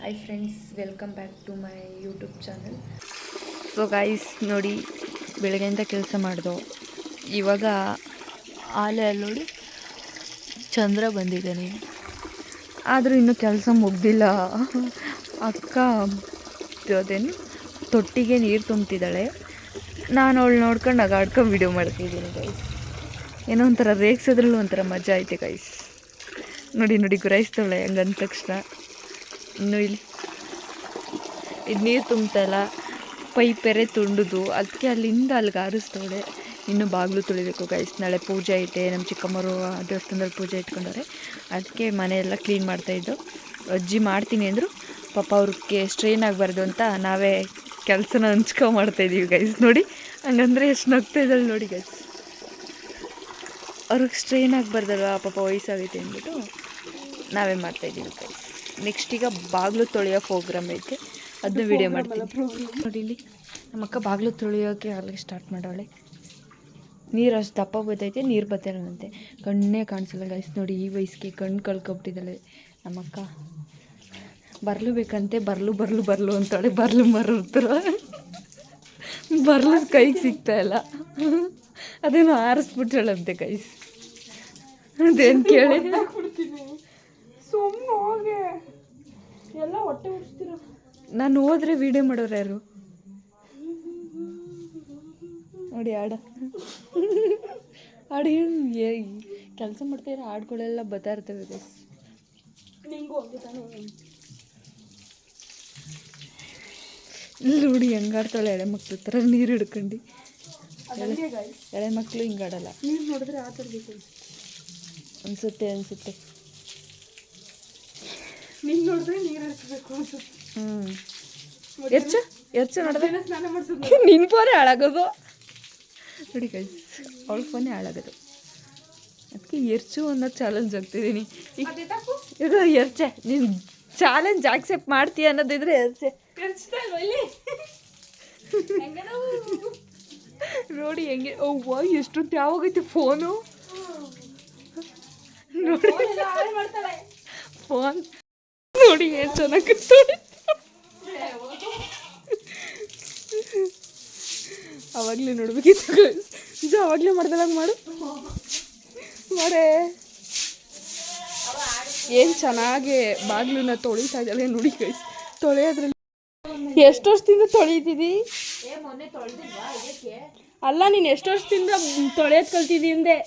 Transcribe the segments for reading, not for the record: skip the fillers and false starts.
Hi friends, welcome back to my YouTube channel. So guys ನೋಡಿ, ಬೆಳಗ್ಗೆಯಿಂದ ಕೆಲಸ ಮಾಡ್ದೋ. ಇವಾಗ ಆಲೆ ನೋಡಿ ಚಂದ್ರ ಬಂದಿದ್ದಾನೆ, ಆದರೂ ಇನ್ನೂ ಕೆಲಸ ಮುಗ್ದಿಲ್ಲ. ಅಕ್ಕ ಅದೇನು ತೊಟ್ಟಿಗೆ ನೀರು ತುಂಬ್ತಿದ್ದಾಳೆ, ನಾನು ಅವಳು ನೋಡ್ಕೊಂಡು ಆಗಾಡ್ಕೊಂಡು ವಿಡಿಯೋ ಮಾಡ್ತಿದ್ದೀನಿ ಗೈಸ್. ಏನೋ ಒಂಥರ ರೇಗ್ಸೋದ್ರಲ್ಲೂ ಒಂಥರ ಮಜಾ ಐತೆ ಗೈಸ್. ನೋಡಿ ಗುರಾಯಿಸ್ತಾಳೆ ಹಂಗಂದ ತಕ್ಷಣ. ಇನ್ನು ಇಲ್ಲಿ ಇದು ನೀರು ತುಂಬ್ತಾಯಿಲ್ಲ, ಪೈಪೆರೆ ತುಂಡುದು, ಅದಕ್ಕೆ ಅಲ್ಲಿಂದ ಅಲ್ಲಿಗೆ ಹಾರಿಸ್ತವಳೆ. ಇನ್ನೂ ಬಾಗಿಲು ತುಳಿಬೇಕು ಗೈಸ್. ನಾಳೆ ಪೂಜೆ ಐತೆ, ನಮ್ಮ ಚಿಕ್ಕಮ್ಮರು ದೇವಸ್ಥಾನದಲ್ಲಿ ಪೂಜೆ ಇಟ್ಕೊಂಡವ್ರೆ, ಅದಕ್ಕೆ ಮನೆಯೆಲ್ಲ ಕ್ಲೀನ್ ಮಾಡ್ತಾಯಿದ್ದು. ಅಜ್ಜಿ ಮಾಡ್ತೀನಿ ಅಂದರು, ಪಾಪ ಅವ್ರಿಗೆ ಸ್ಟ್ರೈನ್ ಆಗಬಾರ್ದು ಅಂತ ನಾವೇ ಕೆಲಸನ ಮಾಡ್ತಾಯಿದ್ದೀವಿ ಗೈಸ್. ನೋಡಿ ಹಂಗಂದ್ರೆ ಎಷ್ಟು ನಗ್ತಾ ಇದ್ದಾಳೆ ನೋಡಿ ಗೈಸ್. ಅವ್ರಿಗೆ ಸ್ಟ್ರೈನ್ ಆಗಬಾರ್ದಲ್ವ, ಪಾಪ ವಯಸ್ಸಾಗೈತೆ ಅಂದ್ಬಿಟ್ಟು ನಾವೇ ಮಾಡ್ತಾಯಿದ್ದೀವಿ ಗೈಸ್. ನೆಕ್ಸ್ಟ್ ಈಗ ಬಾಗಿಲು ತೊಳೆಯೋ ಪ್ರೋಗ್ರಾಮ್ ಐತೆ, ಅದನ್ನ ವಿಡಿಯೋ ಮಾಡ್ತೀನಿ. ನೋಡಿ ಇಲ್ಲಿ ನಮ್ಮ ಅಕ್ಕ ಬಾಗಿಲು ತೊಳೆಯೋಕ್ಕೆ ಆಗಲಿಕ್ಕೆ ಸ್ಟಾರ್ಟ್ ಮಾಡೋಳೆ. ನೀರು ಅಷ್ಟು ದಪ್ಪ ಬತ್ತೈತೆ, ನೀರು ಬತ್ತಲ್ಲಂತೆ, ಕಣ್ಣೇ ಕಾಣಿಸಲ್ಲ ಗೈಸ್. ನೋಡಿ ಈ ವಯಸ್ಸಿಗೆ ಕಣ್ಣು ಕಳ್ಕೊಬಿಟ್ಟಿದ್ದಾಳೆ ನಮ್ಮಕ್ಕ. ಬರ್ಲು ಬೇಕಂತೆ, ಬರ್ಲು ಅಂತಾಳೆ. ಬರ್ಲು ಮರ್ತರ ಬರ್ಲು ಕೈಗೆ ಸಿಗ್ತಾಯಿಲ್ಲ, ಅದೇನು ಆರಿಸ್ಬಿಟ್ಟಾಳಂತೆ ಗೈಸ್. ಅದೇನು ಕೇಳಿ ಎಲ್ಲ ಹೊಟ್ಟೆ ಉರಿಸ್ತೀರ. ನಾನು ಹೋದ್ರೆ ವಿಡಿಯೋ ಮಾಡೋರು ಯಾರು ನೋಡಿ. ಹಾಡು ಕೆಲಸ ಮಾಡ್ತಾಯಿರೋ ಹಾಡುಗಳೆಲ್ಲ ಬರ್ತಾ ಇರ್ತವೆ ಗೈಸ್. ಇಲ್ಲಿ ನೋಡಿ ಹೆಂಗಾಡ್ತಾಳೆ ಎಳೆ ಮಕ್ಳು ಥರ ನೀರು ಹಿಡ್ಕೊಂಡು. ಎಳೆ ಮಕ್ಕಳು ಹಿಂಗಾಡಲ್ಲ, ನೀರು ನೋಡಿದ್ರೆ ಆ ಥರ ಅನಿಸುತ್ತೆ. ನೀನು ನೋಡಿದ್ರೆ ನೀರು ಹರಿಸ್ಬೇಕು ಅನ್ಸುತ್ತೆ. ಎರ್ಚ ನೋಡಿದ್ರೆ ಸ್ನಾನ ಮಾಡಿಸೋದು. ನಿನ್ನ ಫೋನೇ ಹಾಳಾಗೋದು ನೋಡಿ ಗೈಸ್, ಅವಳ ಫೋನೇ ಹಾಳಾಗೋದು. ಅದಕ್ಕೆ ಎರ್ಚು ಅನ್ನೋ ಚಾಲೆಂಜ್ ಆಗ್ತಿದ್ದೀನಿ ಈಗ. ಎರ್ಚೆ ನೀನು ಚಾಲೆಂಜ್ ಆಕ್ಸೆಪ್ಟ್ ಮಾಡ್ತೀಯ ಅನ್ನೋದಿದ್ರೆ ಎರ್ಚೆ ನೋಡಿ ಹೆಂಗೆ. ಅವ್ವ ಎಷ್ಟೊತ್ತು ಯಾವಾಗೈತೆ ಫೋನು ನೋಡಿ. ಫೋನ್ ನೋಡಿ ಏನು ಚೆನ್ನಾಗಿ ಅವಾಗಲೇ ನೋಡ್ಬೇಕಿತ್ತು ಇದು. ಅವಾಗಲೇ ಮಾಡ್ದಲ್ಲ ಮಾಡು ಮಾಡೇ. ಏನು ಚೆನ್ನಾಗಿ ಬಾಗಿಲನ್ನ ತೊಳಿತಾ ಇದ್ದಾಳೆ ನೋಡಿ ಗೈಸ್. ತೊಳೆಯೋದ್ರಲ್ಲಿ ಎಷ್ಟು ವರ್ಷದಿಂದ ತೊಳಿತಿದ್ದಿ? ಅಲ್ಲ, ನೀನು ಎಷ್ಟು ವರ್ಷದಿಂದ ತೊಳೆಯೋದು ಕಲ್ತಿದ್ದಿ ಅಂದೆ?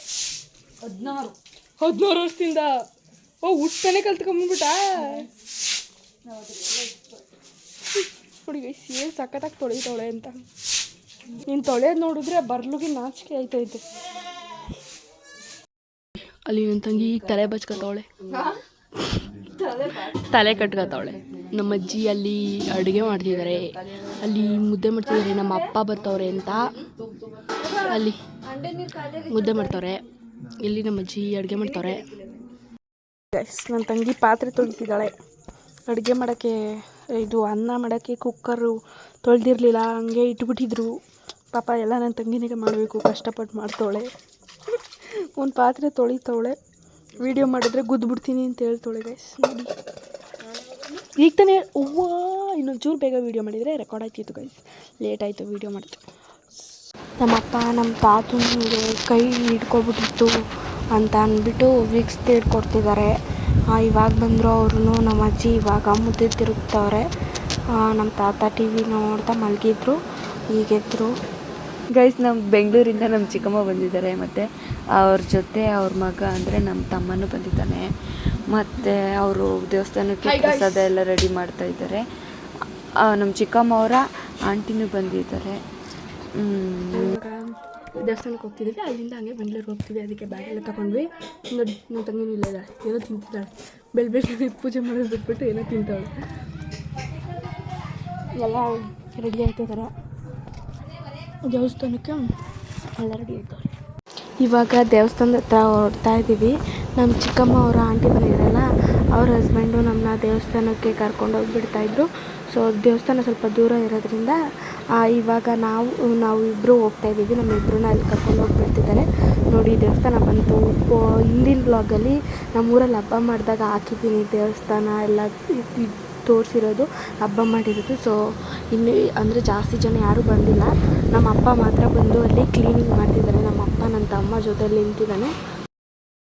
16 ವರ್ಷದಿಂದ. ಓ, ಹುಟ್ಟನೆ ಕಲ್ತ್ಕೊಂಡ್ಬಿಟ್ಟ ನೋಡಿ ಗೈಸ್. ಏನು ಸಖತ್ತಾಗಿ ತೊಳಿತಾಳೆ ಅಂತ. ನೀನು ತೊಳೆಯೋದು ನೋಡಿದ್ರೆ ಬರ್ಲುಗೆ ನಾಚಿಕೆ ಆಯ್ತೈತೆ. ಅಲ್ಲಿ ನನ್ನ ತಂಗಿ ತಲೆ ಬಚ್ಕೊತಾವಳೆ, ತಲೆ ಕಟ್ಕೊತಾವಳೆ. ನಮ್ಮ ಅಜ್ಜಿ ಅಲ್ಲಿ ಅಡುಗೆ ಮಾಡ್ತಿದ್ದಾರೆ, ಅಲ್ಲಿ ಮುದ್ದೆ ಮಾಡ್ತಿದ್ದಾರೆ. ನಮ್ಮ ಅಪ್ಪ ಬರ್ತವ್ರೆ ಅಂತ ಅಲ್ಲಿ ಮುದ್ದೆ ಮಾಡ್ತವ್ರೆ. ಇಲ್ಲಿ ನಮ್ಮ ಅಜ್ಜಿ ಅಡುಗೆ ಮಾಡ್ತವ್ರೆ ಗೈಸ್. ನನ್ನ ತಂಗಿ ಪಾತ್ರೆ ತೊಳಿತಿದ್ದಾಳೆ. ಅಡುಗೆ ಮಾಡೋಕ್ಕೆ, ಇದು ಅನ್ನ ಮಾಡೋಕ್ಕೆ ಕುಕ್ಕರು ತೊಳೆದಿರಲಿಲ್ಲ, ಹಂಗೆ ಇಟ್ಬಿಟ್ಟಿದ್ರು. ಪಾಪ ಎಲ್ಲ ನನ್ನ ತಂಗಿನಿಗೆ ಮಾಡಬೇಕು, ಕಷ್ಟಪಟ್ಟು ಮಾಡ್ತವಳೆ. ಒಂದು ಪಾತ್ರೆ ತೊಳಿತವಳೆ. ವೀಡಿಯೋ ಮಾಡಿದ್ರೆ ಗುದ್ದುಬಿಡ್ತೀನಿ ಅಂತ ಹೇಳ್ತವಳೆ ಗೈಸ್. ನೋಡಿ ಈಗ ತಾನೇ. ಹೂವು ಇನ್ನೊಂದು ಚೂರು ಬೇಗ ವೀಡಿಯೋ ಮಾಡಿದರೆ ರೆಕಾರ್ಡ್ ಆಯ್ತಿತ್ತು ಗೈಸ್. ಲೇಟ್ ಆಯಿತು ವೀಡಿಯೋ ಮಾಡಿತು. ನಮ್ಮಪ್ಪ ನಮ್ಮ ತಾತನಿಗೆ ಕೈ ಹಿಡ್ಕೊಬಿಟ್ಟಿತ್ತು ಅಂತ ಅಂದ್ಬಿಟ್ಟು ವಿಕ್ಸ್ ಕೊಡ್ತಿದ್ದಾರೆ. ಇವಾಗ ಬಂದರು ಅವರು. ನಮ್ಮ ಅಜ್ಜಿ ಇವಾಗ ಮುದ್ದೆ ತಿರುಗ್ತವ್ರೆ. ನಮ್ಮ ತಾತ ಟಿ ವಿ ನೋಡ್ತಾ ಮಲಗಿದ್ರು, ಈಗೆದ್ರು ಗೈಸ್. ನಮ್ಮ ಬೆಂಗಳೂರಿಂದ ನಮ್ಮ ಚಿಕ್ಕಮ್ಮ ಬಂದಿದ್ದಾರೆ, ಮತ್ತು ಅವ್ರ ಜೊತೆ ಅವ್ರ ಮಗ ಅಂದರೆ ನಮ್ಮ ತಮ್ಮನೂ ಬಂದಿದ್ದಾನೆ. ಮತ್ತು ಅವರು ದೇವಸ್ಥಾನಕ್ಕೆ ಪ್ರಸಾದ ಎಲ್ಲ ರೆಡಿ ಮಾಡ್ತಾಯಿದ್ದಾರೆ. ನಮ್ಮ ಚಿಕ್ಕಮ್ಮ ಅವರ ಆಂಟಿನೂ ಬಂದಿದ್ದಾರೆ. ದೇವಸ್ಥಾನಕ್ಕೆ ಹೋಗ್ತಿದ್ದೀವಿ, ಅಲ್ಲಿಂದ ಹಂಗೆ ಬೆಂಗಳೂರಿಗೆ ಹೋಗ್ತೀವಿ. ಅದಕ್ಕೆ ಬ್ಯಾಗೆಲ್ಲ ತೊಗೊಂಡ್ವಿ. ನೋಡಿ ನಮ್ಮ ತಂಗಿನೂ ಇಲ್ಲ ಇದ್ದಾಳೆ, ಏನೋ ತಿಂತಿದ್ದಾಳೆ. ಬೆಳಗ್ಗೆ ಪೂಜೆ ಮಾಡೋದು ಬಿಟ್ಬಿಟ್ಟು ಏನೋ ತಿಂತಾಳೆ. ಎಲ್ಲ ರೆಡಿ ಆಯ್ತಿದ್ದಾರೆ ದೇವಸ್ಥಾನಕ್ಕೆ, ಎಲ್ಲ ರೆಡಿ ಆಯ್ತವ್ರೆ. ಇವಾಗ ದೇವಸ್ಥಾನದ ಹತ್ರ ಹೊರಡ್ತಾ ಇದ್ದೀವಿ. ನಮ್ಮ ಚಿಕ್ಕಮ್ಮ ಅವರ ಆಂಟಿ ಬಂದಿದ್ದಾರಲ್ಲ, ಅವ್ರ ಹಸ್ಬೆಂಡು ನಮ್ಮನ್ನ ದೇವಸ್ಥಾನಕ್ಕೆ ಕರ್ಕೊಂಡೋಗಿ ಬಿಡ್ತಾಯಿದ್ರು. ಸೊ ದೇವಸ್ಥಾನ ಸ್ವಲ್ಪ ದೂರ ಇರೋದ್ರಿಂದ ಇವಾಗ ನಾವು ಇಬ್ಬರು ಹೋಗ್ತಾಯಿದ್ದೀವಿ. ನಮ್ಮಿಬ್ಬರನ್ನ ಅಲ್ಲಿ ಕರ್ಕೊಂಡು ಹೋಗ್ಬಿಡ್ತಿದ್ದಾರೆ. ನೋಡಿ ದೇವಸ್ಥಾನ ಬಂತು. ಹಿಂದಿನ ಬ್ಲಾಗಲ್ಲಿ ನಮ್ಮೂರಲ್ಲಿ ಹಬ್ಬ ಮಾಡಿದಾಗ ಹಾಕಿದ್ದೀನಿ ದೇವಸ್ಥಾನ ಎಲ್ಲ ತೋರಿಸಿರೋದು, ಹಬ್ಬ ಮಾಡಿರೋದು. ಸೊ ಇನ್ನು ಅಂದರೆ ಜಾಸ್ತಿ ಜನ ಯಾರೂ ಬಂದಿಲ್ಲ. ನಮ್ಮ ಅಪ್ಪ ಮಾತ್ರ ಬಂದು ಅಲ್ಲಿ ಕ್ಲೀನಿಂಗ್ ಮಾಡ್ತಿದ್ದಾರೆ. ನಮ್ಮ ಅಪ್ಪ ನನ್ನ ತಮ್ಮ ಜೊತೆಯಲ್ಲಿ ನಿಂತಿದ್ದಾನೆ.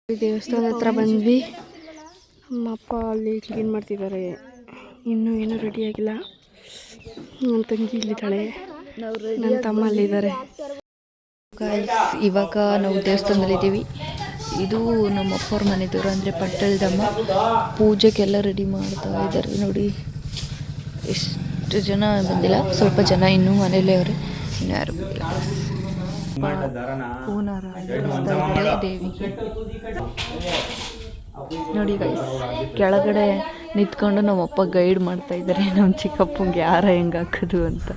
ದೇವಸ್ಥಾನ ಹತ್ರ ಬಂದ್ವಿ. ನಮ್ಮ ಅಪ್ಪ ಅಲ್ಲಿ ಕ್ಲೀನ್ ಮಾಡ್ತಿದ್ದಾರೆ. ಇನ್ನೂ ಏನೂ ರೆಡಿಯಾಗಿಲ್ಲ. ನನ್ನ ತಂಗಿ ಇಲ್ಲಿದ್ದಾಳೆ, ನನ್ನ ತಮ್ಮ ಅಲ್ಲಿದ್ದಾರೆ. ಇವಾಗ ನಾವು ದೇವಸ್ಥಾನದಲ್ಲಿದ್ದೀವಿ. ಇದು ನಮ್ಮ ಅಪ್ಪವ್ರ ಮನೆ ದೂರ, ಅಂದರೆ ಪಟ್ಟಳದಮ್ಮ. ಪೂಜೆಗೆಲ್ಲ ರೆಡಿ ಮಾಡ್ತಾ ಇದ್ದಾರೆ ನೋಡಿ. ಎಷ್ಟು ಜನ ಬಂದಿಲ್ಲ, ಸ್ವಲ್ಪ ಜನ ಇನ್ನೂ ಮನೇಲೇ ಅವರೇ, ಇನ್ನು ಯಾರು ಹೂನಾರ ದೇವಿಗೆ ನೋಡಿ ಗೈಸ್. ಕೆಳಗಡೆ ನಿಂತ್ಕೊಂಡು ನಮ್ಮಪ್ಪ ಗೈಡ್ ಮಾಡ್ತಾ ಇದ್ದಾರೆ ನಮ್ಮ ಚಿಕ್ಕಪ್ಪಂಗೆ ಯಾರ ಹೆಂಗೆ ಹಾಕೋದು ಅಂತ.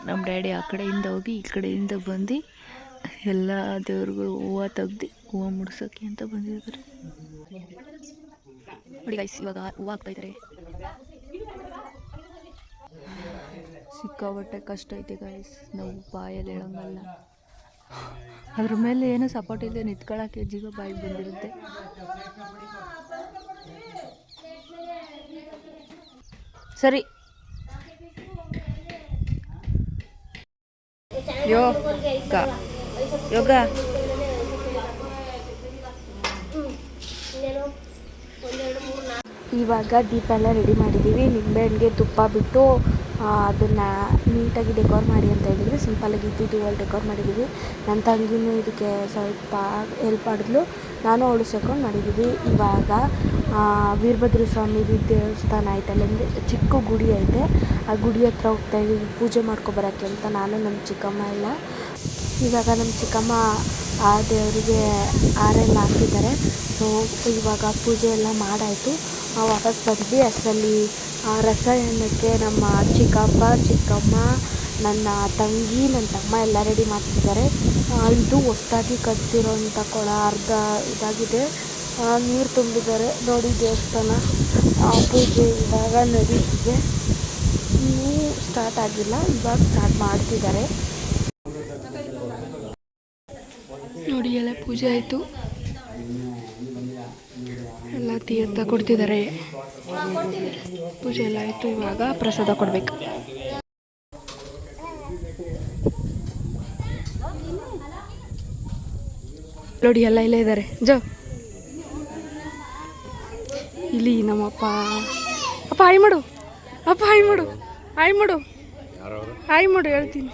ನಮ್ಮ ಡ್ಯಾಡಿ ಆ ಕಡೆಯಿಂದ ಹೋಗಿ ಈ ಕಡೆಯಿಂದ ಬಂದು ಎಲ್ಲ ದೇವ್ರಿಗೂ ಹೂವು ತೆಗ್ದು ಹೂವು ಮುಡ್ಸೋಕ್ಕೆ ಅಂತ ಬಂದಿದ್ದಾರೆ ನೋಡಿ ಗೈಸ್. ಇವಾಗ ಹೂವು ಹಾಕ್ತಾ ಇದ್ದಾರೆ. ಸಿಕ್ಕಾಬಟ್ಟೆ ಕಷ್ಟ ಐತೆ ಗೈಸ್, ನಾವು ಬಾಯಲ್ಲಿ ಹೇಳೋಂಗಲ್ಲ. ಅದ್ರ ಮೇಲೆ ಏನೋ ಸಪೋರ್ಟ್ ಇದೆ, ನಿಂತ್ಕೊಳ್ಳೋಕ್ಕೆ ಜೀವ ಬಾಯಿಗೆ ಬಂದಿರುತ್ತೆ. ಸರಿ ಯೋಗ ಯೋಗ ಇವಾಗ ದೀಪ ಎಲ್ಲ ರೆಡಿ ಮಾಡಿದ್ದೀವಿ. ನಿಂಬೆಹಣ್ಣಿಗೆ ತುಪ್ಪ ಬಿಟ್ಟು ಅದನ್ನು ನೀಟಾಗಿ ಡೆಕೋರ್ ಮಾಡಿ ಅಂತ ಹೇಳಿದ್ರು. ಸಿಂಪಲಾಗಿ ಇದ್ದಿದ್ದು ಅಲ್ಲಿ ಡೆಕೋರ್ ಮಾಡಿದ್ದೀವಿ. ನನ್ನ ತಂಗಿನೂ ಇದಕ್ಕೆ ಸ್ವಲ್ಪ ಹೆಲ್ಪ್ ಮಾಡಿದ್ಲು, ನಾನು ಅವಳು ಸೇರ್ಕೊಂಡು ಮಾಡಿದ್ದೀವಿ. ಇವಾಗ ವೀರಭದ್ರ ಸ್ವಾಮಿ ದೇವಸ್ಥಾನ ಐತಲ್ಲ, ಅಂದರೆ ಚಿಕ್ಕ ಗುಡಿ ಐತೆ, ಆ ಗುಡಿ ಹತ್ರ ಹೋಗ್ತಾಯಿದ್ದೀವಿ ಪೂಜೆ ಮಾಡ್ಕೊಬರೋಕ್ಕೆ ಅಂತ, ನಾನು ನಮ್ಮ ಚಿಕ್ಕಮ್ಮ ಎಲ್ಲ. ಇವಾಗ ನಮ್ಮ ಚಿಕ್ಕಮ್ಮ ಆ ದೇವರಿಗೆ ಹಾರೆಲ್ಲ ಹಾಕಿದ್ದಾರೆ. ಸೊ ಇವಾಗ ಪೂಜೆ ಎಲ್ಲ ಮಾಡಾಯಿತು. ವಾಪಸ್ ಬಂದ್ವಿ. ಅಷ್ಟರಲ್ಲಿ ರಸಾಯನಕ್ಕೆ ನಮ್ಮ ಚಿಕ್ಕಪ್ಪ, ಚಿಕ್ಕಮ್ಮ, ನನ್ನ ತಂಗಿ, ನನ್ನ ತಮ್ಮ ಎಲ್ಲ ರೆಡಿ ಮಾಡ್ತಿದ್ದಾರೆ. ಇದು ಹೊಸ್ದಾಗಿ ಕಟ್ತಿರೋಂಥ ಕೊಳ, ಅರ್ಧ ಇದಾಗಿದೆ, ನೀರು ತುಂಬಿದ್ದಾರೆ ನೋಡಿ. ದೇವಸ್ಥಾನ ಪೂಜೆ ಇವಾಗ ನಡೀತಿದೆ, ಇನ್ನೂ ಸ್ಟಾರ್ಟ್ ಆಗಿಲ್ಲ, ಇವಾಗ ಸ್ಟಾರ್ಟ್ ಮಾಡ್ತಿದ್ದಾರೆ ನೋಡಿ. ಎಲ್ಲ ಪೂಜೆ ಆಯಿತು, ಎಲ್ಲ ತೀರ್ಥ ಕೊಡ್ತಿದ್ದಾರೆ. ಪೂಜೆ ಎಲ್ಲ ಆಯಿತು, ಇವಾಗ ಪ್ರಸಾದ ಕೊಡಬೇಕು. ನೋಡಿ ಎಲ್ಲ ಇಲ್ಲೇ ಇದ್ದಾರೆ. ಇಲ್ಲಿ ನಮ್ಮಪ್ಪ. ಅಪ್ಪ ಹಾಯ್ ಮಾಡು, ಅಪ್ಪ ಹಾಯ್ ಮಾಡು, ಹಾಯ್ ಮಾಡು, ಹಾಯ್ ಮಾಡು ಹೇಳ್ತೀನಿ.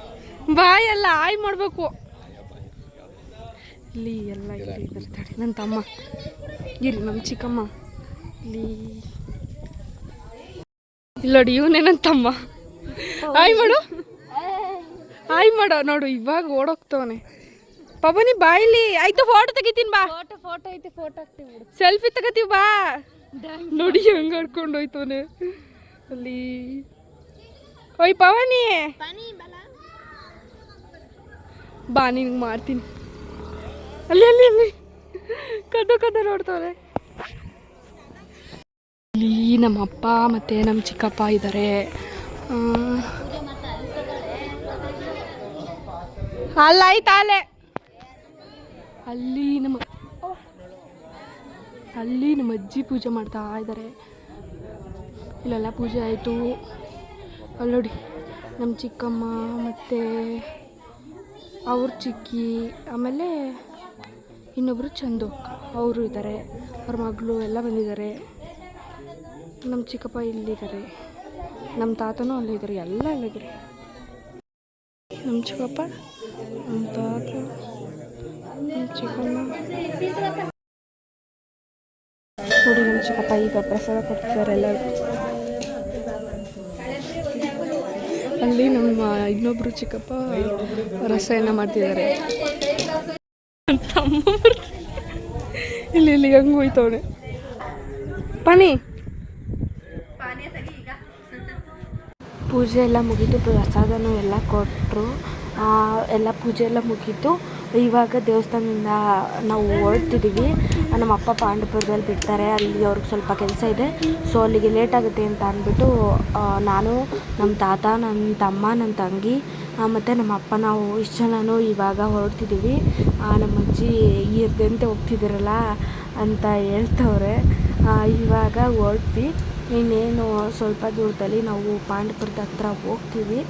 ಬಾಯ್ ಎಲ್ಲ ಹಾಯ್ ಮಾಡಬೇಕು. ಇಲ್ಲಿ ಎಲ್ಲ ಇಲ್ಲಿ ಬರ್ತಾಳೆ ನನ್ನ ತಮ್ಮ, ಇಲ್ಲಿ ನಮ್ಮ ಚಿಕ್ಕಮ್ಮ, ಇಲ್ಲಿ ನೋಡಿ ಇವನೇ ನನ್ನ ತಮ್ಮ. ಹಾಯ್ ಮಾಡು, ಹಾಯ್ ಮಾಡೋ ನೋಡು. ಇವಾಗ ಓಡೋಗ್ತವನೆ ಪವನಿ. ಬಾಯಿಲಿ ಆಯ್ತು, ಫೋಟೋ ತೆಗಿತೀನಿ ಬಾ. ಫೋಟೋ ಐತೆ, ಫೋಟೋ ಹಾಕ್ತೀವಿ, ಸೆಲ್ಫಿ ತಗೋತೀವಿ ಬಾ. ನೋಡಿ ಹೆಂಗೆ ಆಡ್ಕೊಂಡು ಹೋಯ್ತವನೆ ಅಲ್ಲಿ. ಓಯ್ ಪವನಿ ಬಾ, ನಿನ್ಗೆ ಮಾಡ್ತೀನಿ. ಅಲ್ಲಿ ಅಲ್ಲಿ ಅಲ್ಲಿ ಕದ್ದು ಕದ್ದು ನೋಡ್ತವ್ರೆ. ಇಲ್ಲಿ ನಮ್ಮ ಅಪ್ಪ ಮತ್ತು ನಮ್ಮ ಚಿಕ್ಕಪ್ಪ ಇದ್ದಾರೆ. ಅಲ್ಲಾಯ್ತು ಅಲ್ಲೇ ಅಲ್ಲಿ ನಮ್ಮ ಅಜ್ಜಿ ಪೂಜೆ ಮಾಡ್ತಾ ಇದ್ದಾರೆ. ಇಲ್ಲೆಲ್ಲ ಪೂಜೆ ಆಯಿತು. ಅಲ್ಲಿ ನೋಡಿ ನಮ್ಮ ಚಿಕ್ಕಮ್ಮ ಮತ್ತು ಅವ್ರ ಚಿಕ್ಕಿ, ಆಮೇಲೆ ಇನ್ನೊಬ್ಬರು ಚಂದು ಅವರು ಇದ್ದಾರೆ, ಅವ್ರ ಮಗಳು ಎಲ್ಲ ಬಂದಿದ್ದಾರೆ. ನಮ್ಮ ಚಿಕ್ಕಪ್ಪ ಇಲ್ಲಿದ್ದಾರೆ, ನಮ್ಮ ತಾತನೂ ಅಲ್ಲಿದ್ದಾರೆ, ಎಲ್ಲ ಅಲ್ಲಿದ್ದಾರೆ. ನಮ್ಮ ಚಿಕ್ಕಪ್ಪ, ನಮ್ಮ ತಾತ, ನಮ್ಮ ಚಿಕ್ಕಮ್ಮ ನೋಡಿ. ನಮ್ಮ ಚಿಕ್ಕಪ್ಪ ಈಗ ಪ್ರಸಾದ ಕೊಡ್ತಿದ್ದಾರೆ ಎಲ್ಲರಿಗೂ. ಅಲ್ಲಿ ನಮ್ಮ ಇನ್ನೊಬ್ಬರು ಚಿಕ್ಕಪ್ಪ ರಸಾಯನ ಮಾಡ್ತಿದ್ದಾರೆ. ತಮ್ಮ ಇಲ್ಲಿ ಇಲ್ಲಿ ಹೆಂಗೆ ಹೋಯ್ತವನೆ ಪಾನಿ. ಪೂಜೆ ಎಲ್ಲ ಮುಗೀತು, ಪ್ರಸಾದನೂ ಎಲ್ಲ ಕೊಟ್ಟರು. ಎಲ್ಲ ಪೂಜೆ ಎಲ್ಲ ಮುಗೀತು. ಇವಾಗ ದೇವಸ್ಥಾನದಿಂದ ನಾವು ಹೊರಡ್ತಿದ್ದೀವಿ. ನಮ್ಮ ಅಪ್ಪ ಪಾಂಡವಪುರದಲ್ಲಿ ಬಿಡ್ತಾರೆ, ಅಲ್ಲಿ ಅವ್ರಿಗೆ ಸ್ವಲ್ಪ ಕೆಲಸ ಇದೆ, ಸೊ ಅಲ್ಲಿಗೆ ಲೇಟ್ ಆಗುತ್ತೆ ಅಂತ ಅಂದ್ಬಿಟ್ಟು ನಾನು, ನಮ್ಮ ತಾತ, ನನ್ನ ತಮ್ಮ, ನನ್ನ ತಂಗಿ ಮತ್ತು ನಮ್ಮ ಅಪ್ಪ ನಾವು ಇಷ್ಟು ಜನನೂ ಇವಾಗ ಹೊರಡ್ತಿದ್ದೀವಿ. ನಮ್ಮ ಅಜ್ಜಿ ಇರ್ದಂತೆ ಹೋಗ್ತಿದ್ದೀರಲ್ಲ ಅಂತ ಹೇಳ್ತವ್ರೆ. ಇವಾಗ ಹೊರಟ್ವಿ, ಇನ್ನೇನು ಸ್ವಲ್ಪ ದೂರದಲ್ಲಿ ನಾವು ಪಾಂಡವಪುರದ ಹತ್ರ ಹೋಗ್ತೀವಿ.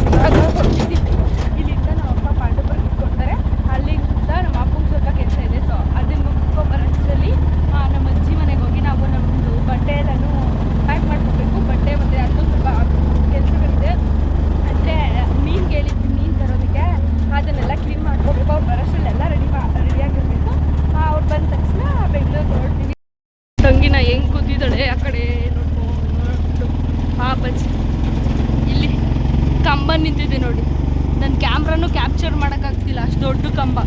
ಇವಾಗ ಹೊರಟಿದ್ದೀವಿ. ಇಲ್ಲಿಂದ ನಮ್ಮ ಅಪ್ಪ ಪಾಂಡವಪುರ ಇಟ್ಕೊಳ್ತಾರೆ, ಅಲ್ಲಿಂದ ನಮ್ಮ ಅಪ್ಪಂಗೆ ಸ್ವಲ್ಪ ಕೆಲಸ ಇದೆ, ಸೊ ಅದನ್ನು ಮುಗಿಸ್ಕೊಬರೋಷ್ಟರಲ್ಲಿ ನಮ್ಮ ಅಜ್ಜಿ ಮನೆಗೆ ಹೋಗಿ ನಾವು ನಮ್ಮದು ಬಟ್ಟೆ ಎಲ್ಲನೂ ಪ್ಯಾಕ್ ಮಾಡ್ಕೋಬೇಕು. ಬಟ್ಟೆ ಮತ್ತು ಅದು ಸ್ವಲ್ಪ ಕೆಲಸಗಳಿದೆ, ಅಂದರೆ ಮೀನು ಹೇಳಿದ್ವಿ, ಮೀನು ತರೋದಕ್ಕೆ ಅದನ್ನೆಲ್ಲ ಕ್ಲೀನ್ ಮಾಡ್ಕೋಬೇಕು. ಅವ್ರು ಬರೋಷ್ಟರಲ್ಲೆಲ್ಲ ರೆಡಿಯಾಗಿರಬೇಕು. ಅವ್ರು ಬಂದ ತಕ್ಷಣ ಬೆಂಗಳೂರಿಗೆ ಹೊರಡ್ತೀವಿ. ತಂಗಿನ ಹೆಂಗೆ ಕೂತಿದ್ದಾಳೆ ಆ ಕಡೆ ನೋಡ್ಕೊಂಡು. ಬಜ್ಜಿ ಇಲ್ಲಿ ಕಂಬ ನಿಂತಿದೆ ನೋಡಿ, ನನ್ನ ಕ್ಯಾಮ್ರಾನು ಕ್ಯಾಪ್ಚರ್ ಮಾಡೋಕ್ಕಾಗ್ತಿಲ್ಲ, ಅಷ್ಟು ದೊಡ್ಡ ಕಂಬ.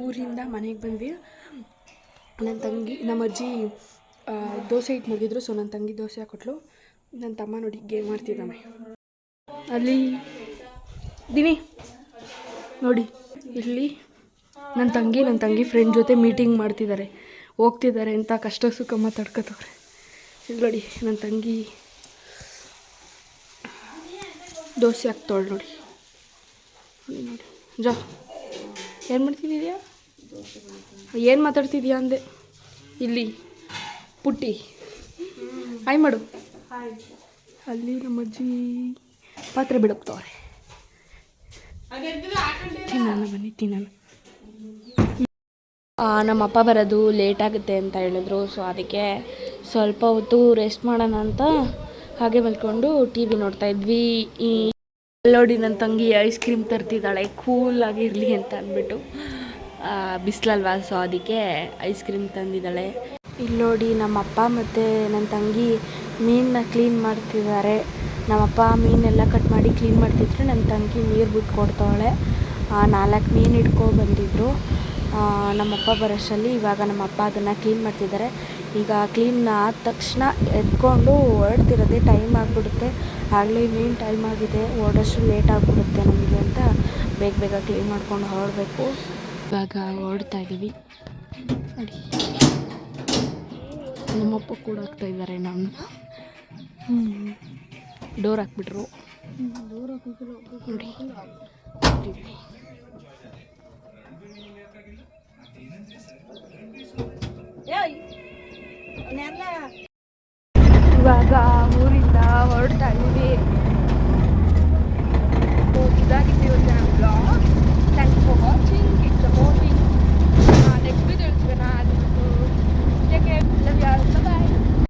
ಊರಿಂದ ಮನೆಗೆ ಬಂದ್ವಿ. ನನ್ನ ತಂಗಿ, ನಮ್ಮ ಅಜ್ಜಿ ದೋಸೆ ಇಟ್ಟು ಮುಗಿದ್ರು, ಸೊ ನನ್ನ ತಂಗಿ ದೋಸೆ ಹಾಕೊಟ್ಲು. ನನ್ನ ತಮ್ಮ ನೋಡಿ ಗೇಮ್ ಮಾಡ್ತಿದ್ದಾನೆ ಅಲ್ಲಿ. ದಿನಿ ನೋಡಿ, ಇಲ್ಲಿ ನನ್ನ ತಂಗಿ ಫ್ರೆಂಡ್ ಜೊತೆ ಮೀಟಿಂಗ್ ಮಾಡ್ತಿದ್ದಾರೆ, ಹೋಗ್ತಿದ್ದಾರೆ ಅಂತ ಕಷ್ಟ ಸುಖ ಮಾತಾಡ್ಕೊತವ್ರೆ. ಇಲ್ಲಿ ನೋಡಿ ನನ್ನ ತಂಗಿ ದೋಸೆ ಹಾಕ್ತವಳು ನೋಡಿ. ನೋಡಿ ಜಾ, ಏನು ಮಾಡ್ತಿದ್ದೀಯಾ, ಏನು ಮಾತಾಡ್ತಿದ್ಯಾ ಅಂದೆ. ಇಲ್ಲಿ ಪುಟ್ಟಿ ಹಾಯ್ ಮಾಡು. ಅಲ್ಲಿ ನಮ್ಮ ಅಜ್ಜಿ ಪಾತ್ರೆ ಬಿಡಕ್ತವ್ರೆ. ತಿನ್ನೋಣ ಬನ್ನಿ, ತಿನ್ನೋಣ. ನಮ್ಮ ಅಪ್ಪ ಬರೋದು ಲೇಟ್ ಆಗುತ್ತೆ ಅಂತ ಹೇಳಿದ್ರು, ಸೊ ಅದಕ್ಕೆ ಸ್ವಲ್ಪ ಹೊತ್ತು ರೆಸ್ಟ್ ಮಾಡೋಣ ಅಂತ ಹಾಗೆ ಮಲ್ಕೊಂಡು ಟಿ ವಿ ನೋಡ್ತಾಯಿದ್ವಿ. ನೋಡಿ ನನ್ನ ತಂಗಿ ಐಸ್ ಕ್ರೀಮ್ ತರ್ತಿದ್ದಾಳೆ, ಕೂಲಾಗಿರಲಿ ಅಂತ ಅಂದ್ಬಿಟ್ಟು. ಬಿಸಿಲಲ್ವಾ, ಸೊ ಅದಕ್ಕೆ ಐಸ್ ಕ್ರೀಮ್ ತಂದಿದ್ದಾಳೆ. ಇಲ್ಲಿ ನೋಡಿ ನಮ್ಮ ಅಪ್ಪ ಮತ್ತು ನನ್ನ ತಂಗಿ ಮೀನನ್ನ ಕ್ಲೀನ್ ಮಾಡ್ತಿದ್ದಾರೆ. ನಮ್ಮಪ್ಪ ಮೀನೆಲ್ಲ ಕಟ್ ಮಾಡಿ ಕ್ಲೀನ್ ಮಾಡ್ತಿದ್ರು, ನನ್ನ ತಂಗಿ ನೀರು ಬಿಟ್ಟು ಕೊಡ್ತಾವಳೆ. 4 ಮೀನು ಬಂದಿದ್ರು. ನಮ್ಮಪ್ಪ ಬರೋಷ್ಟರಲ್ಲಿ ಇವಾಗ ನಮ್ಮಪ್ಪ ಅದನ್ನು ಕ್ಲೀನ್ ಮಾಡ್ತಿದ್ದಾರೆ. ಈಗ ಕ್ಲೀನ್ ಆದ ತಕ್ಷಣ ಎತ್ಕೊಂಡು ಹೊರಡ್ತಿರೋದೆ, ಟೈಮ್ ಆಗಿಬಿಡುತ್ತೆ. ಆಗಲೇ ಮೀನು ಟೈಮ್ ಆಗಿದೆ, ಹೊರಡೋಷ್ಟು ಲೇಟ್ ಆಗಿಬಿಡುತ್ತೆ ನಮಗೆ ಅಂತ ಬೇಗ ಕ್ಲೀನ್ ಮಾಡ್ಕೊಂಡು ಹೊರಡಬೇಕು. ಇವಾಗ ಹೊರಡ್ತಾ ಇದ್ದೀವಿ ನೋಡಿ. ನಮ್ಮಪ್ಪ ಕೂಡ ಹಾಕ್ತಾಯಿದ್ದಾರೆ. ನಮ್ಮ ಡೋರ್ ಹಾಕ್ಬಿಟ್ರು ನೋಡಿ. ಇವಾಗ ಊರಿಂದ ಹೊರಡ್ತಾ ಇದ್ದೀವಿ. ಇದಾಗಿತ್ತು ಇವತ್ತಿನ blog. Thanks for watching, keep supporting. Next video ಹೇಳ್ತೀವಿ. ಅದು ಯಾಕೆ ಲವ್ ಯಾರು